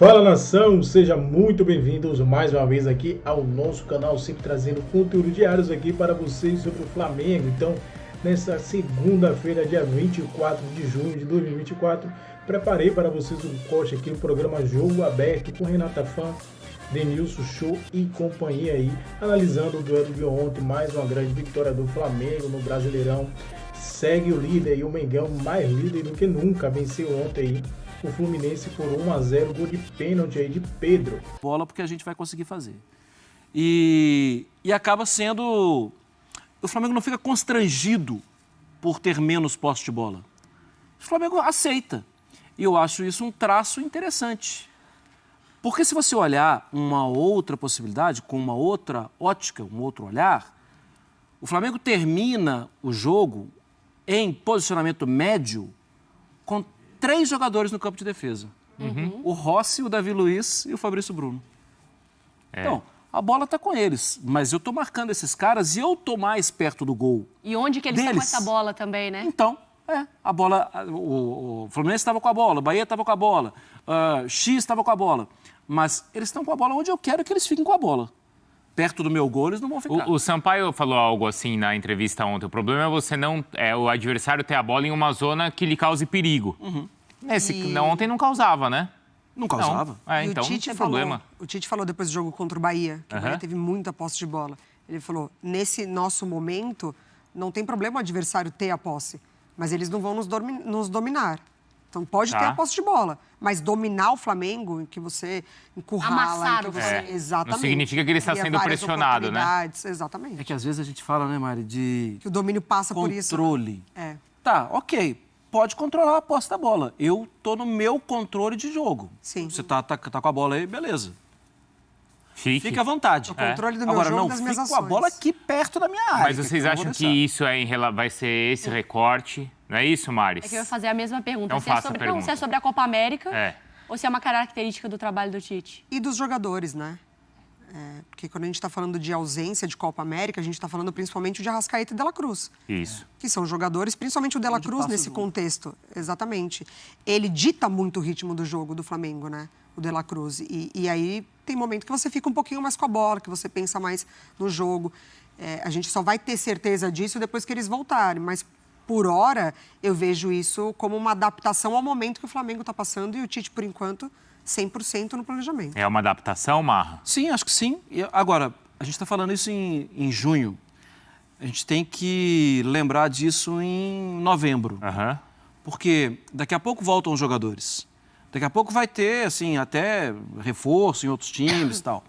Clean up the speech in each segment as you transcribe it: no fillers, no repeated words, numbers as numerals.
Fala nação, seja muito bem-vindos mais uma vez aqui ao nosso canal, sempre trazendo conteúdo diários aqui para vocês sobre o Flamengo. Então, nessa segunda-feira, dia 24 de junho de 2024, preparei para vocês um corte aqui no programa Jogo Aberto com Renata Fã, Denilson Show e companhia aí, analisando o duelo de ontem, mais uma grande vitória do Flamengo no Brasileirão. Segue o líder e o Mengão mais líder do que nunca, venceu ontem aí o Fluminense por 1-0, gol de pênalti aí de Pedro. Bola porque a gente vai conseguir fazer. E acaba sendo... O Flamengo não fica constrangido por ter menos posse de bola. O Flamengo aceita. E eu acho isso um traço interessante. Porque se você olhar uma outra possibilidade, com uma outra ótica, um outro olhar, o Flamengo termina o jogo em posicionamento médio com 3 jogadores no campo de defesa. O Rossi, o Davi Luiz e o Fabrício Bruno. Então, a bola está com eles, mas eu estou marcando esses caras e eu estou mais perto do gol. E onde que eles estão com essa bola também, né? Então, a bola... O Fluminense estava com a bola, o Bahia estava com a bola, X estava com a bola. Mas eles estão com a bola onde eu quero que eles fiquem com a bola. Perto do meu gol, eles não vão ficar. O Sampaio falou algo assim na entrevista ontem. O problema é você não... o adversário ter a bola em uma zona que lhe cause perigo. Ontem não causava, né? Não causava. Então não tem problema. O Tite falou depois do jogo contra o Bahia, que o Bahia teve muita posse de bola. Ele falou, nesse nosso momento, não tem problema o adversário ter a posse, mas eles não vão nos dominar. Então pode ter a posse de bola, mas dominar o Flamengo, em que você encurrala... Amassar o Flamengo. Exatamente. Não significa que ele está sendo pressionado, né? Exatamente. É que às vezes a gente fala, né, Mari, de... Que o domínio passa por isso. Controle. Tá, ok. Pode controlar a posse da bola. Eu tô no meu controle de jogo. Sim. Você tá com a bola aí, beleza. Fica à vontade. O controle do meu Agora, jogo, não, das minhas fica ações. com a bola aqui perto da minha área. Mas vocês acham que isso vai ser esse recorte? Não é isso, Maris? É que eu ia fazer a mesma pergunta. Não faça a pergunta. Não, se é sobre a Copa América ou se é uma característica do trabalho do Tite. E dos jogadores, né? Porque quando a gente está falando de ausência de Copa América, a gente está falando principalmente de Arrascaeta e De La Cruz. Isso. Que são jogadores, principalmente o De La Cruz nesse contexto. Exatamente. Ele dita muito o ritmo do jogo do Flamengo, né? O De La Cruz. E aí tem momento que você fica um pouquinho mais com a bola, que você pensa mais no jogo. A gente só vai ter certeza disso depois que eles voltarem. Mas, por hora, eu vejo isso como uma adaptação ao momento que o Flamengo está passando e o Tite, por enquanto... 100% no planejamento. É uma adaptação, Marra? Sim, acho que sim. E agora, a gente está falando isso em junho. A gente tem que lembrar disso em novembro. Porque daqui a pouco voltam os jogadores. Daqui a pouco vai ter, assim, até reforço em outros times e tal.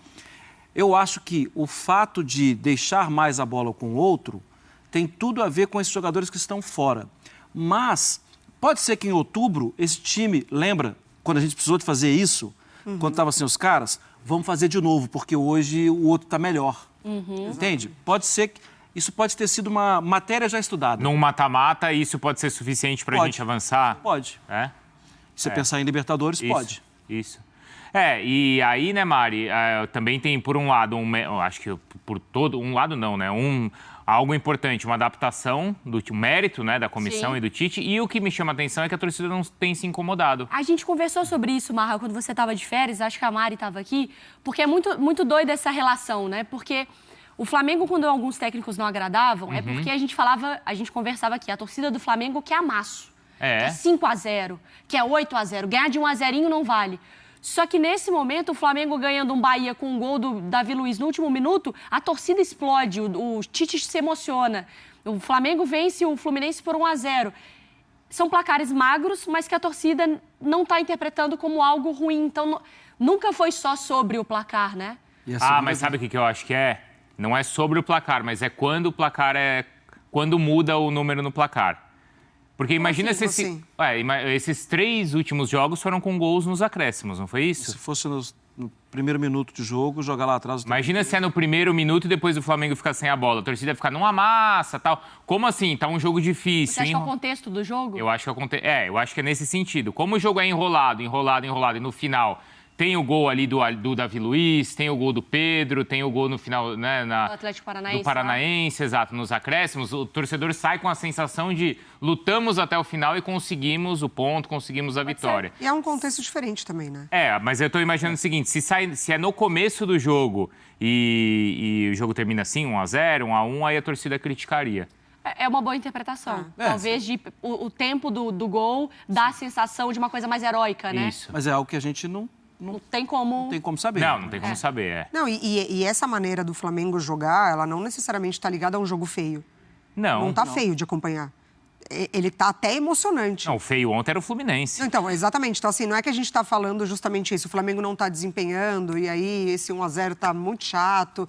Eu acho que o fato de deixar mais a bola com o outro tem tudo a ver com esses jogadores que estão fora. Mas pode ser que em outubro esse time, lembra... Quando a gente precisou de fazer isso, quando estavam assim os caras, vamos fazer de novo, porque hoje o outro está melhor. Entende? Pode ser que isso pode ter sido uma matéria já estudada. Num mata-mata, isso pode ser suficiente para a gente avançar? Pode. Se você pensar em Libertadores, pode. Isso. E aí, né, Mari, também tem, por um lado, acho que por todo... Um lado não, né? Algo importante, uma adaptação do mérito, né, da comissão e do Tite. E o que me chama a atenção é que a torcida não tem se incomodado. A gente conversou sobre isso, Marra, quando você estava de férias, acho que a Mari estava aqui, porque é muito, muito doida essa relação, né? Porque o Flamengo, quando alguns técnicos não agradavam, é porque a gente conversava aqui, a torcida do Flamengo quer amasso. Quer 5-0, quer 8-0, ganhar de 1-0 não vale. Só que nesse momento, o Flamengo ganhando um Bahia com um gol do Davi Luiz no último minuto, a torcida explode, o Tite se emociona. O Flamengo vence o Fluminense por 1-0. São placares magros, mas que a torcida não está interpretando como algo ruim. Então, nunca foi só sobre o placar, né? Mas sabe o que eu acho que é? Não é sobre o placar, mas é quando o placar quando muda o número no placar. Porque imagina se esses 3 últimos jogos foram com gols nos acréscimos, não foi isso? Se fosse no primeiro minuto de jogo, jogar lá atrás... Imagina se é no primeiro minuto e depois o Flamengo ficar sem a bola. A torcida ficar numa massa e tal. Como assim? Tá um jogo difícil. Você acha que é o contexto do jogo? Eu acho que é nesse sentido. Como o jogo é enrolado, e no final tem o gol ali do Davi Luiz, tem o gol do Pedro, tem o gol no final, né, do Atlético Paranaense. Do Paranaense, exato, nos acréscimos. O torcedor sai com a sensação de lutamos até o final e conseguimos o ponto, conseguimos a vitória. E é um contexto diferente também, né? Mas eu tô imaginando o seguinte, se é no começo do jogo e o jogo termina assim, 1-0, 1-1, aí a torcida criticaria. É uma boa interpretação. Talvez o tempo do gol dá a sensação de uma coisa mais heróica, né? Isso. Mas é algo que a gente não tem como... Não tem como saber. Não tem como saber, Não, e essa maneira do Flamengo jogar, ela não necessariamente está ligada a um jogo feio. Não tá feio de acompanhar. Ele tá até emocionante. Não, o feio ontem era o Fluminense. Então, exatamente. Então, assim, não é que a gente tá falando justamente isso. O Flamengo não tá desempenhando e aí esse 1-0 tá muito chato.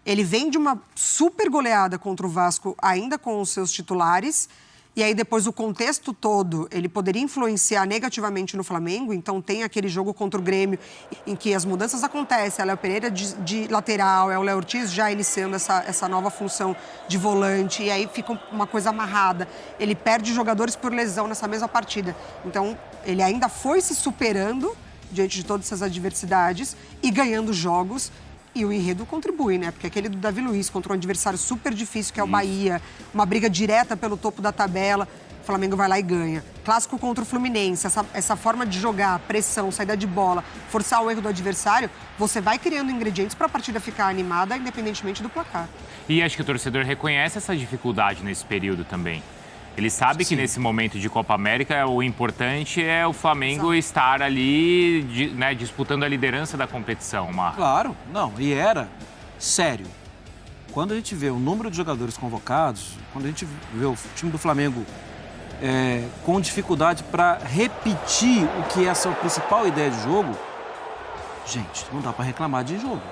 Ele vem de uma super goleada contra o Vasco, ainda com os seus titulares. E aí, depois, o contexto todo, ele poderia influenciar negativamente no Flamengo. Então, tem aquele jogo contra o Grêmio, em que as mudanças acontecem. É o Léo Pereira de lateral, é o Léo Ortiz já iniciando essa nova função de volante. E aí fica uma coisa amarrada. Ele perde jogadores por lesão nessa mesma partida. Então, ele ainda foi se superando diante de todas essas adversidades e ganhando jogos. E o enredo contribui, né? Porque aquele do Davi Luiz contra um adversário super difícil, que é o Bahia, uma briga direta pelo topo da tabela, o Flamengo vai lá e ganha. Clássico contra o Fluminense, essa forma de jogar, pressão, saída de bola, forçar o erro do adversário, você vai criando ingredientes para a partida ficar animada, independentemente do placar. E acho que o torcedor reconhece essa dificuldade nesse período também. Ele sabe que nesse momento de Copa América, o importante é o Flamengo estar ali, né, disputando a liderança da competição, Marcos. Claro, não, e era sério. Quando a gente vê o número de jogadores convocados, quando a gente vê o time do Flamengo com dificuldade para repetir o que é a sua principal ideia de jogo, gente, não dá para reclamar de jogo.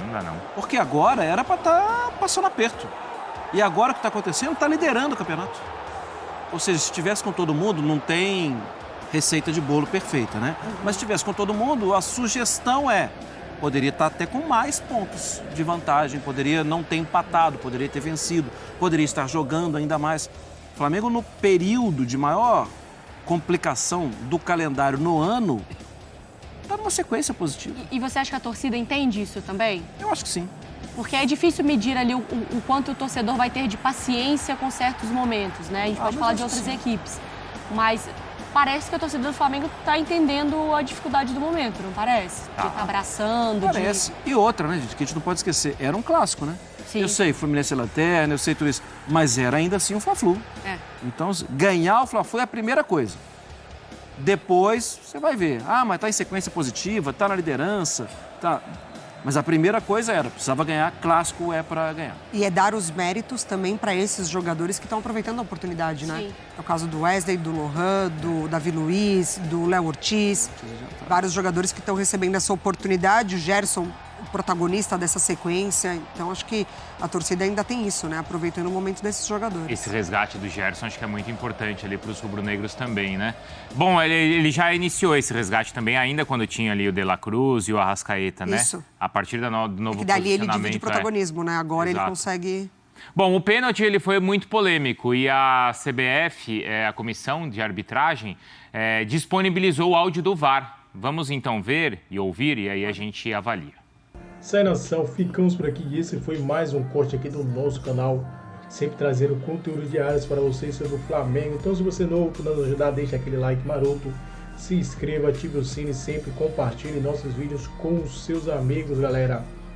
Não dá não. Porque agora era para estar passando aperto. E agora o que está acontecendo, está liderando o campeonato. Ou seja, se tivesse com todo mundo, não tem receita de bolo perfeita, né? Mas se tivesse com todo mundo, a sugestão poderia estar até com mais pontos de vantagem, poderia não ter empatado, poderia ter vencido, poderia estar jogando ainda mais. O Flamengo, no período de maior complicação do calendário no ano, está numa sequência positiva. E você acha que a torcida entende isso também? Eu acho que sim. Porque é difícil medir ali o quanto o torcedor vai ter de paciência com certos momentos, né? A gente pode falar de outras equipes. Mas parece que a torcida do Flamengo está entendendo a dificuldade do momento, não parece? De estar abraçando. Parece. E outra, né, gente, que a gente não pode esquecer. Era um clássico, né? Sim. Eu sei, Fluminense é lanterna, eu sei tudo isso. Mas era ainda assim um Fla-Flu. Então, ganhar o Fla-Flu é a primeira coisa. Depois, você vai ver. Mas tá em sequência positiva, tá na liderança, tá... Mas a primeira coisa precisava ganhar, clássico para ganhar. E é dar os méritos também para esses jogadores que estão aproveitando a oportunidade, né? Sim. É o caso do Wesley, do Lohan, do Davi Luiz, do Léo Ortiz. Vários jogadores que estão recebendo essa oportunidade. O Gerson, o protagonista dessa sequência. Então, acho que a torcida ainda tem isso, né? Aproveitando o momento desses jogadores. Esse resgate do Gerson acho que é muito importante ali para os rubro-negros também, né? Bom, ele já iniciou esse resgate também, ainda quando tinha ali o De La Cruz e o Arrascaeta, né? Isso. A partir do novo posicionamento. E dali ele divide protagonismo, né? Agora Exato. Ele consegue... Bom, o pênalti ele foi muito polêmico e a CBF, a Comissão de Arbitragem, disponibilizou o áudio do VAR. Vamos então ver e ouvir e aí a gente avalia. Sai nação, ficamos por aqui e esse foi mais um corte aqui do nosso canal, sempre trazendo conteúdo diário para vocês sobre o Flamengo. Então, se você é novo, podendo ajudar, deixa aquele like maroto, se inscreva, ative o sino e sempre compartilhe nossos vídeos com os seus amigos, galera.